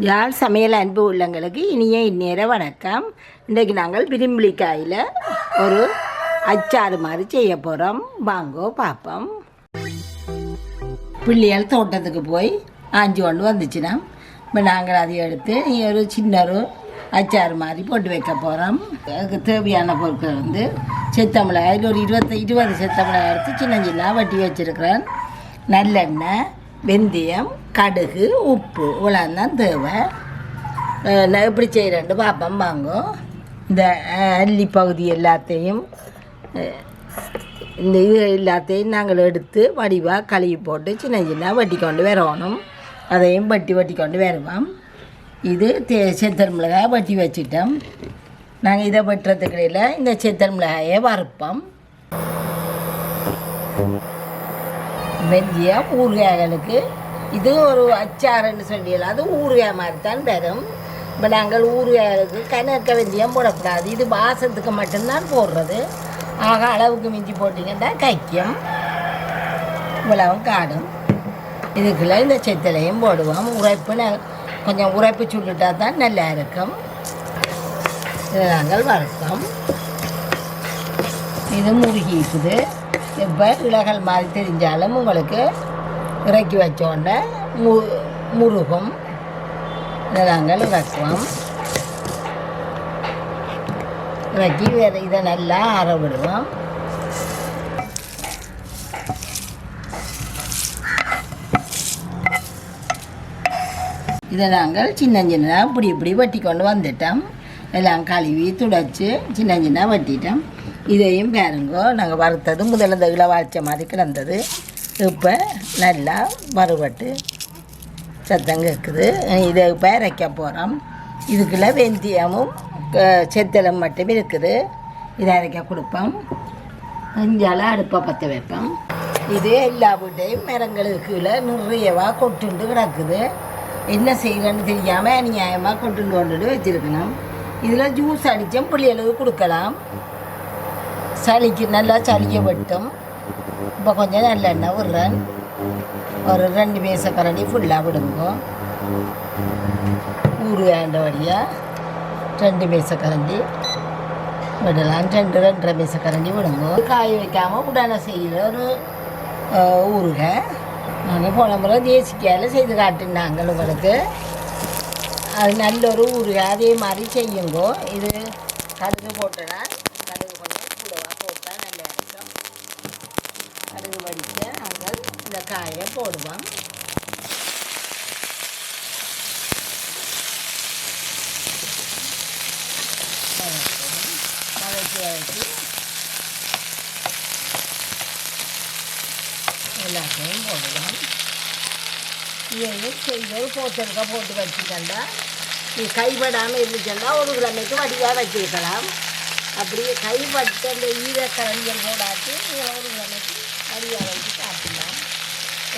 யாழ் சமையல் அன்பு உள்ளங்களுக்கு இனிய இந்நேர வணக்கம். இன்றைக்கு நாங்கள் விரும்பிலிக்காயில் ஒரு அச்சாறு மாதிரி செய்ய போகிறோம். வாங்கோ பார்ப்போம். பிள்ளைகள் தோட்டத்துக்கு போய் ஆஞ்சி கொண்டு வந்துச்சுன்னா இப்போ நாங்கள் அதை எடுத்து ஒரு சின்ன ஒரு அச்சாறு மாதிரி போட்டு வைக்க போகிறோம். அதுக்கு தேவையான பொருட்கள் வந்து செத்தமிளகாய் ஒரு 20 செத்தமிளகாய் எடுத்து சின்ன சின்ன வட்டி வச்சுருக்கிறேன். நல்லெண்ணெய், வெந்தயம், கடுகு, உப்பு இவ்வளோதான் தேவை. நான் எப்படி செய்கிறேன்னு பார்ப்போம் வாங்கோ. இந்த அல்லி பகுதி எல்லாத்தையும் இந்த இது எல்லாத்தையும் நாங்கள் எடுத்து வடிவாக கழுவி போட்டு சின்ன சின்ன வட்டி கொண்டு வரணும். அதையும் வட்டி கொண்டு வருவோம். இது செத்தல் மிளகாய் வட்டி வச்சுட்டோம். நாங்கள் இதை வெட்டுறதுக்கு இடையில் இந்த செத்தல் மிளகாயை வறுப்போம். வெந்தயம் ஊறுகாய்களுக்கு இது ஒரு அச்சாறுன்னு சொல்லிடலாம். அது ஊறுகாய் மாதிரி தான் வரும். இப்போ நாங்கள் ஊறுகாய்களுக்கு கணக்க வெந்தயம் போடக்கூடாது. இது வாசத்துக்கு மட்டும்தான் போடுறது. ஆக அளவுக்கு மிஞ்சி போட்டிங்கன்னா கைக்கும் இவ்வளவும் காடும். இதுக்குள்ளே இந்த செத்தலையும் போடுவோம். கொஞ்சம் உரைப்பு சுட்டுட்டா தான் நல்லா இருக்கும். இதை நாங்கள் வறுப்போம். இது முருகி இருக்குது. இப்போ இலகல் மாதிரி தெரிஞ்சாலும் உங்களுக்கு இறக்கி வச்சோடனே முருகும். இதை நாங்கள் இறக்குவோம். இறக்கி இதை நல்லா ஆற விடுவோம். இதை நாங்கள் சின்ன இப்படி வட்டி கொண்டு வந்துட்டோம். எல்லாம் கழுவி துடைச்சி சின்ன வட்டிட்டோம். இதையும் பாருங்கோ, நாங்கள் வறுத்தது முதல்ல இந்த இளவாழ்ச்ச மாதிரி கிடந்தது. இப்போ நல்லா வறுபட்டு சத்தம் கேட்குது. இதை இப்போ இறக்க போகிறோம். இதுக்குள்ளே வெந்தயமும் செத்தலும் மட்டும் இருக்குது. இதை இறக்க கொடுப்போம். இஞ்சால அடுப்பை பற்ற வைப்போம். இது எல்லா வீட்டையும் மரங்களுக்கு கீழே நிறையவா கொட்டுண்டு கிடக்குது. என்ன செய்யலன்னு தெரியாமல் அநியாயமாக கொண்டுட்டு வச்சுருக்கணும். இதில் ஜூஸ் அடித்தோம் பிள்ளைகளுக்கு கொடுக்கலாம். சளிக்கு நல்லா சளிக்க வெட்டும். இப்போ கொஞ்சம் நல்லெண்ணெய் விடுறேன். ஒரு 2 மேசக்கரண்டி ஃபுல்லாக விடுங்க. ஊறுகாண்ட வழியாக 2 மேசக்கரண்டி விடலாம். 2.5 மேசக்கரண்டி விடுங்க. காய வைக்காமல் உடனே செய்கிற ஒரு ஊறுகாய். நாங்கள் போன முறை தேசிக்காயில் செய்து காட்டினாங்க உங்களுக்கு. அது நல்ல ஒரு ஊறுகாய். அதே மாதிரி செய்யுங்கோ. இது கடுகு போட்டேன்னா கடுகு கொஞ்சம் கூடவாக போட்டால் நல்லா இருக்கும். கடுகு வடிக்க நாங்கள் இந்த காயை போடுவோம். வதக்கி எல்லாத்தையும் போடுவோம். இதையும் செய்து போட்டிருக்க போட்டு வச்சுக்கண்டா நீ கைப்படாமல் இருந்துச்சுன்னா ஒரு கிழமைக்கு வடிவாக வச்சுருக்கலாம். அப்படி கைப்பட்ட அந்த ஈரக்கரண்டிகள் போடாட்டு ஒரு கிழமைக்கு வடிவாக வச்சு சாப்பிடலாம்.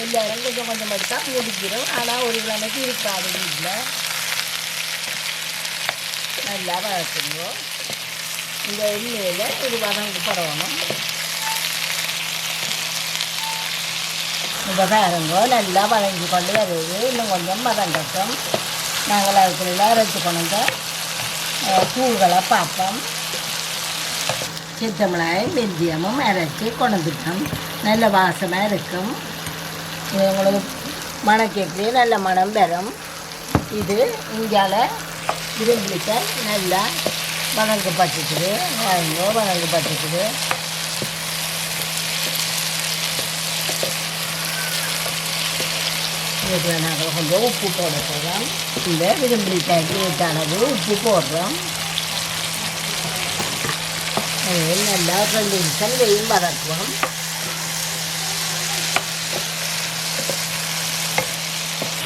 எல்லாரும் கொஞ்சம் கொஞ்சம் எடுத்தால் முடிக்கிறோம். ஆனால் ஒரு கிழமைக்கு இருக்காது. வீட்டில் நல்லா வளர்த்துங்க. இந்த எண்ணெயில் ஒரு வதங்கு பரவணும். இப்போ பாருங்கோ நல்லா வதங்கி கொண்டு வருது. இன்னும் கொஞ்சம் வதங்கட்டும். நாங்கள் அதுக்குள்ள அரைச்சி கொண்டு தூள்களை பார்ப்போம். சித்தமிளகாய் வெந்தயமும் அரைச்சி கொண்டுட்டோம். நல்ல வாசமாக இருக்கும். இது உங்களுக்கு மணக்கேட்கலையே நல்ல மனம் வரும். இது இங்கால விரும்பிலிக்காய் நல்லா வதங்கப்பட்டுக்குது. வதங்கப்பட்டுக்குது. இதில் நாங்கள் கொஞ்சம் உப்பு போட போகிறோம். இந்த விரும்பிலிக்காய்க்கு ஏற்ற அளவு உப்பு போடுறோம். நல்லா 2 நிமிஷம் வெயில் வதக்குவோம்.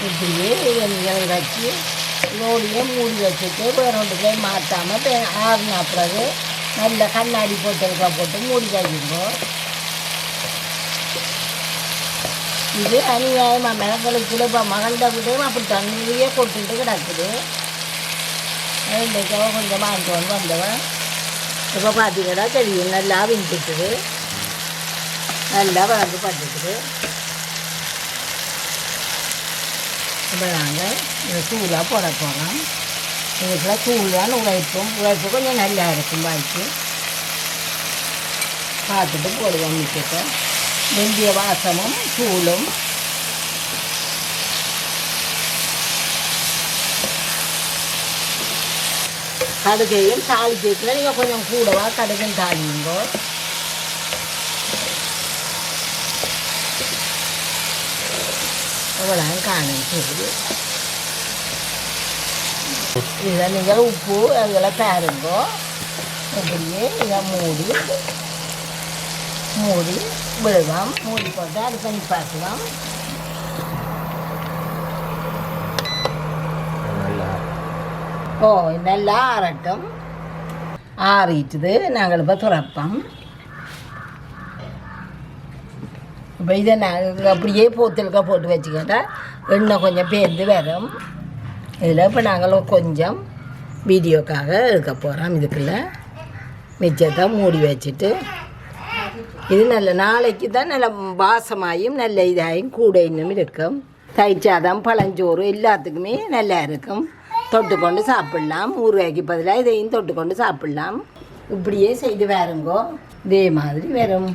இப்படியே எண்ணெய் வச்சு இதோடையே மூடி வச்சுட்டு வேறு ஒன்றுக்கே மாற்றாமல் ஆறுனா பிறகு நல்ல கண்ணாடி போட்டு மூடி வச்சுக்கோ. இது அநியாயமாக மகன்களுக்கு இப்போ மகள்கிட்ட விடையும் அப்படி தண்ணியே கொட்டுட்டு கிடக்குது. இன்றைக்காக கொஞ்சம் வாங்கிட்டு வந்தவன் இப்போ பார்த்தீங்கன்னா தெரியும் நல்லா விஞ்சிட்டுது. நல்லா வளர்ந்து பட்டுக்குது. இப்போ நாங்கள் இந்த தூளாக போட போகிறோம். இதுக்குள்ள தூள் தான் உழைப்பு கொஞ்சம் நல்லா இருக்கும். வாய்க்கு பார்த்துட்டு போடுவோம். மிச்சத்தை வெந்திய வாசமும் தூளும் கடுகையும் தாளிச்சிருக்கிற நீங்கள் கொஞ்சம் கூடவா கடுகும் தாளிங்கோ. அவ்வளோ காணும் சரி. இதை நீங்கள் உப்பு அதெல்லாம் பாருங்கோ. அப்படியே இதை மூடி விடுவோம். மூடி போட்டு அது பண்ணி பார்க்கலாம். ஓ நல்லா ஆறட்டும். ஆறிட்டுது நாங்கள் இப்போ துறப்போம். இப்போ இதை நாங்கள் அப்படியே போத்தலுக்காக போட்டு வச்சுக்கிட்டா எண்ணெய் கொஞ்சம் பேர்ந்து வரும். இதில் இப்போ நாங்கள் கொஞ்சம் வீடியோக்காக எடுக்க போகிறோம். இதுக்குள்ள மிச்சத்தை மூடி வச்சுட்டு இது நல்ல நாளைக்கு தான் நல்ல வாசமாயும் நல்ல இதாயும் கூட இன்னும் இருக்கும். தயிர் சாதம் பழஞ்சோறு எல்லாத்துக்குமே நல்லா இருக்கும். தொட்டுக்கொண்டு சாப்பிட்லாம். ஊறுகாய்க்கு பதிலாக இதையும் தொட்டுக்கொண்டு சாப்பிட்லாம். இப்படியே செய்து வேறுங்கோ. இதே மாதிரி வரும்.